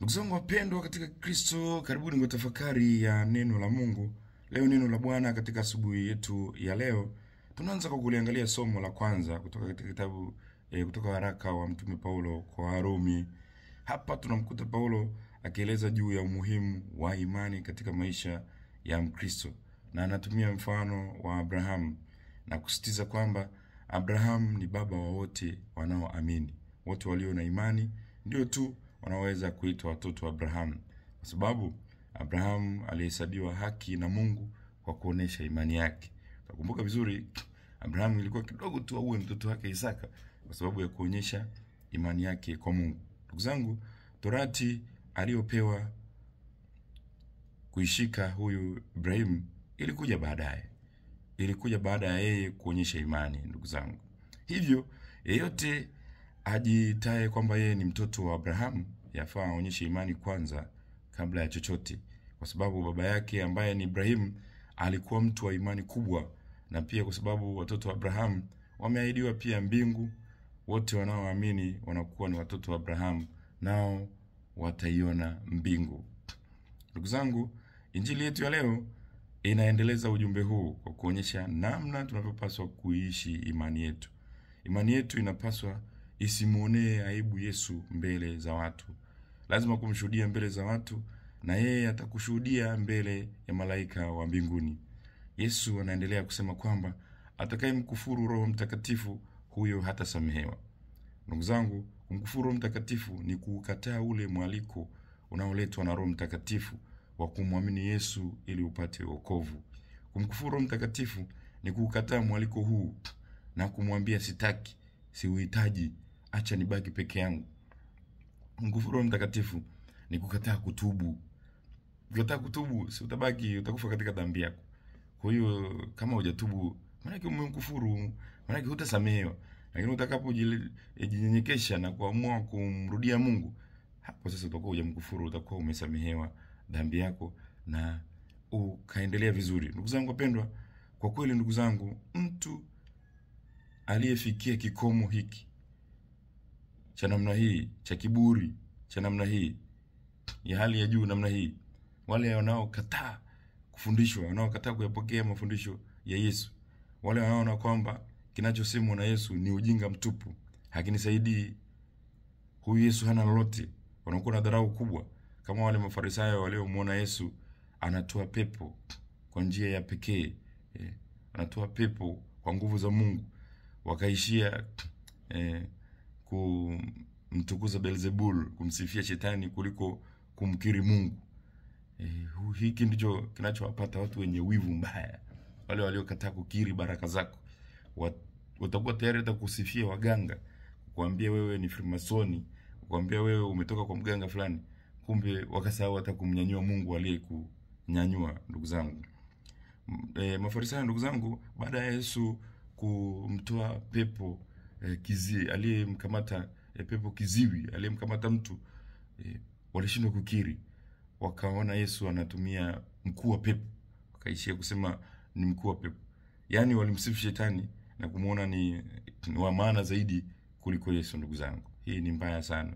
Ndugu zangu wapendwa katika Kristo, karibuni kwa tafakari ya neno la Mungu. Leo neno la Bwana katika asubuhi yetu ya leo, tunaanza kwa kuliangalia somo la kwanza kutoka katika kitabu kutoka waraka wa Mtume Paulo kwa Warumi. Hapa tunamkuta Paulo akieleza juu ya umuhimu wa imani katika maisha ya Mkristo, na anatumia mfano wa Abraham na kusisitiza kwamba Abraham ni baba wa wote wanaoamini. Wote walio na imani ndio tu wanaweza kuitwa watoto wa Abraham, kwa sababu Abraham alihesabiwa haki na Mungu kwa kuonesha imani yake. Tukumbuka vizuri, Abraham ilikuwa kidogo tu auwe mtoto wake Isaka kwa sababu ya kuonyesha imani yake kwa Mungu. Ndugu zangu, Torati aliyopewa kuishika huyu Ibrahim ilikuja baadaye. Ilikuja baada ya yeye kuonyesha imani, ndugu zangu. Hivyo yeyote ajitaye kwamba yeye ni mtoto wa Abraham yafaa aonyeshe imani kwanza kabla ya chochote, kwa sababu baba yake ambaye ni Ibrahim alikuwa mtu wa imani kubwa, na pia kwa sababu watoto wa Abraham wameahidiwa pia mbingu. Wote wanaoamini wanakuwa ni watoto wa Abraham, nao wataiona mbingu. Ndugu zangu, injili yetu ya leo inaendeleza ujumbe huu kwa kuonyesha namna tunavyopaswa kuishi imani yetu. Imani yetu inapaswa isimuonee aibu Yesu mbele za watu. Lazima kumshuhudia mbele za watu, na yeye atakushuhudia mbele ya malaika wa mbinguni. Yesu anaendelea kusema kwamba atakayemkufuru Roho Mtakatifu huyo hatasamehewa. Ndugu zangu, kumkufuru Roho Mtakatifu ni kukataa ule mwaliko unaoletwa na Roho Mtakatifu wa kumwamini Yesu ili upate wokovu. Kumkufuru Roho Mtakatifu ni kukataa mwaliko huu na kumwambia sitaki, siuhitaji, acha nibaki peke yangu. Kumkufuru Roho Mtakatifu ni kukataa kutubu. Kukataa kutubu, si utabaki, utakufa katika dhambi yako. Kwa hiyo kama hujatubu, maana yake umemkufuru, maana yake hutasamehewa. Lakini utakapojinyenyekesha na kuamua kumrudia Mungu, hapo sasa utakuwa hujamkufuru, utakuwa umesamehewa dhambi yako na ukaendelea vizuri. Ndugu zangu wapendwa, kwa kweli ndugu zangu, mtu aliyefikia kikomo hiki cha namna hii, cha kiburi cha namna hii, ya hali ya juu namna hii, wale wanaokataa kufundishwa, wanaokataa kuyapokea mafundisho ya Yesu, wale wanaona kwamba kinachosemwa na Yesu ni ujinga mtupu, hakinisaidii, huyu Yesu hana lolote, wanakuwa na dharau kubwa, kama wale Mafarisayo waliomuona Yesu anatoa pepo kwa njia ya pekee, anatoa pepo kwa nguvu za Mungu, wakaishia kumtukuza Beelzebul, kumsifia shetani kuliko kumkiri Mungu. Hiki ndicho kinachowapata watu wenye wivu mbaya, wale waliokataa kukiri baraka zako. Watakuwa tayari hata kusifia waganga, kukuambia wewe ni Freemasoni, kukuambia wewe umetoka kwa mganga fulani, kumbe wakasahau hata kumnyanyua Mungu aliyekunyanyua. Ndugu zangu, Mafarisayo ndugu zangu, baada ya Yesu kumtoa pepo aliyemkamata pepo kiziwi, aliyemkamata mtu, walishindwa kukiri. Wakaona Yesu anatumia mkuu wa pepo, wakaishia kusema ni mkuu wa pepo. Yaani walimsifu shetani na kumuona ni wa maana zaidi kuliko Yesu. Ndugu zangu, hii ni mbaya sana.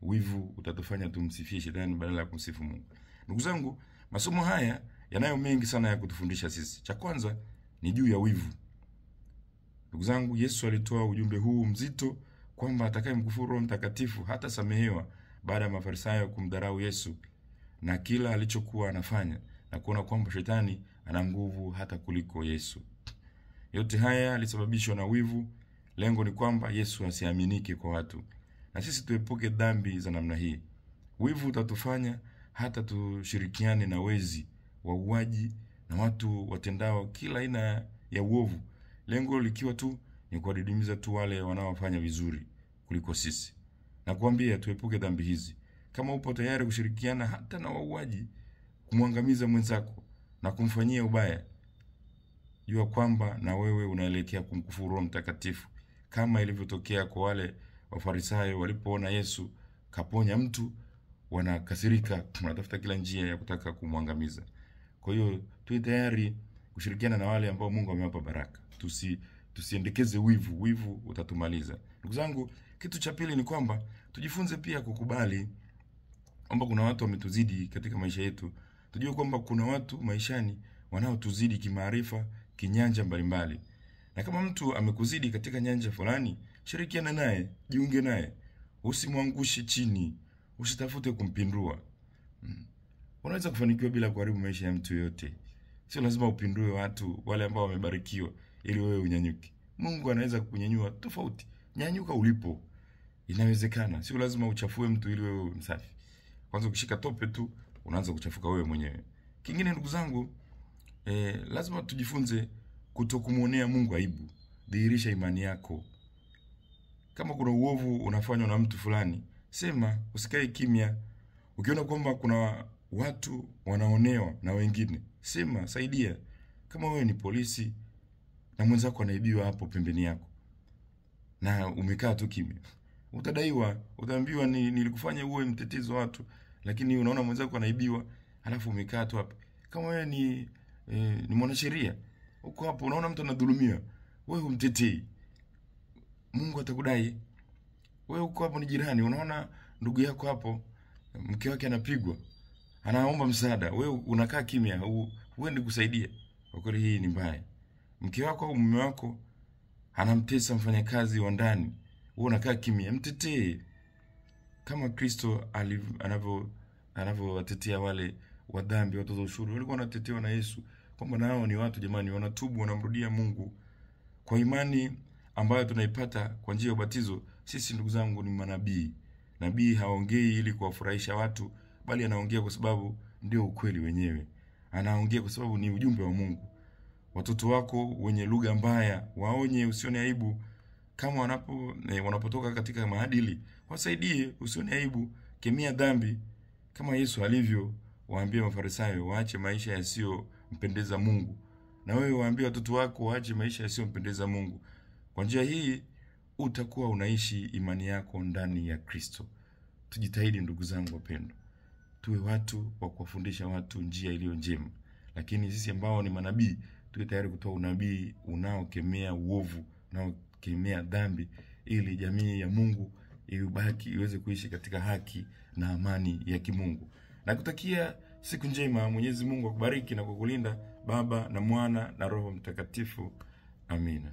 Wivu utatufanya tumsifie shetani badala ya kumsifu Mungu. Ndugu zangu, masomo haya yanayo mengi sana ya kutufundisha sisi. Cha kwanza ni juu ya wivu. Ndugu zangu, Yesu alitoa ujumbe huu mzito kwamba atakayemkufuru Roho Mtakatifu hata samehewa, baada ya Mafarisayo kumdharau Yesu na kila alichokuwa anafanya na kuona kwamba shetani ana nguvu hata kuliko Yesu. Yote haya yalisababishwa na wivu. Lengo ni kwamba Yesu asiaminike kwa watu, na sisi tuepuke dhambi za namna hii. Wivu utatufanya hata tushirikiane na wezi, wauaji na watu watendao kila aina ya uovu, lengo likiwa tu ni kuwadidimiza tu wale wanaofanya vizuri kuliko sisi. Na kuambia tuepuke dhambi hizi. Kama upo tayari kushirikiana hata na wauaji, kumwangamiza mwenzako na kumfanyia ubaya, jua kwamba na wewe unaelekea kumkufuru Roho Mtakatifu, kama ilivyotokea kwa wale Wafarisayo. Walipoona Yesu kaponya mtu, wanakasirika, wanatafuta kila njia ya kutaka kumwangamiza. Kwa hiyo tuwe tayari kushirikiana na wale ambao Mungu amewapa baraka. Tusiendekeze wivu, wivu utatumaliza. Ndugu zangu, kitu cha pili ni kwamba tujifunze pia kukubali kwamba kuna watu wametuzidi katika maisha yetu. Tujue kwamba kuna watu maishani wanaotuzidi kimaarifa, kinyanja mbalimbali. Na kama mtu amekuzidi katika nyanja fulani, shirikiana naye, jiunge naye. Usimwangushe chini, usitafute kumpindua. Unaweza kufanikiwa bila kuharibu maisha ya mtu yote. Sio lazima upindue watu wale ambao wamebarikiwa ili wewe unyanyuke. Mungu anaweza kukunyanyua tofauti. Nyanyuka ulipo. Inawezekana. Sio lazima uchafue mtu ili wewe msafi. Kwanza ukishika tope tu unaanza kuchafuka wewe mwenyewe. Kingine ndugu zangu, lazima tujifunze kutokumuonea Mungu aibu. Dhihirisha imani yako. Kama kuna uovu unafanywa na mtu fulani, sema, usikae kimya. Ukiona kwamba kuna watu wanaonewa na wengine, sema, saidia. Kama wewe ni polisi na mwenzako anaibiwa hapo pembeni yako na umekaa tu kimya, utadaiwa, utaambiwa nilikufanya uwe mtetezi wa watu, lakini unaona mwenzako anaibiwa alafu umekaa tu hapo. Kama wewe ni mwanasheria, uko hapo unaona mtu anadhulumiwa, wewe umtetei, Mungu atakudai. Wewe uko hapo ni jirani, unaona ndugu yako hapo mke wake anapigwa, anaomba msaada, wewe unakaa kimya, huendi kusaidia. Kwa kweli hii ni mbaya. Mke wako au mume wako anamtesa mfanyakazi wa ndani, wewe unakaa kimya, mtetee. Kama Kristo anavyowatetea wale wa dhambi, watoza ushuru, walikuwa wanatetewa na Yesu, kwamba nao ni watu jamani, wanatubu, wanamrudia Mungu. Kwa imani ambayo tunaipata kwa njia ya ubatizo, sisi ndugu zangu ni manabii. Nabii haongei ili kuwafurahisha watu, bali anaongea kwa sababu ndio ukweli wenyewe. Anaongea kwa sababu ni ujumbe wa Mungu. Watoto wako wenye lugha mbaya, waonye, usione aibu. Kama wanapotoka katika maadili, wasaidie, usione aibu, kemea dhambi. Kama Yesu alivyo waambie Mafarisayo waache maisha yasiyompendeza Mungu, na wewe waambie watoto wako waache maisha yasiyompendeza Mungu. Kwa njia hii utakuwa unaishi imani yako ndani ya Kristo. Tujitahidi ndugu zangu wapendwa, tuwe watu wa kuwafundisha watu njia iliyo njema. Lakini sisi ambao ni manabii, tuwe tayari kutoa unabii unaokemea uovu, unaokemea dhambi, ili jamii ya Mungu iweze kuishi katika haki na amani ya kimungu. Nakutakia siku njema. Mwenyezi Mungu akubariki na kukulinda, Baba na Mwana na Roho Mtakatifu. Amina.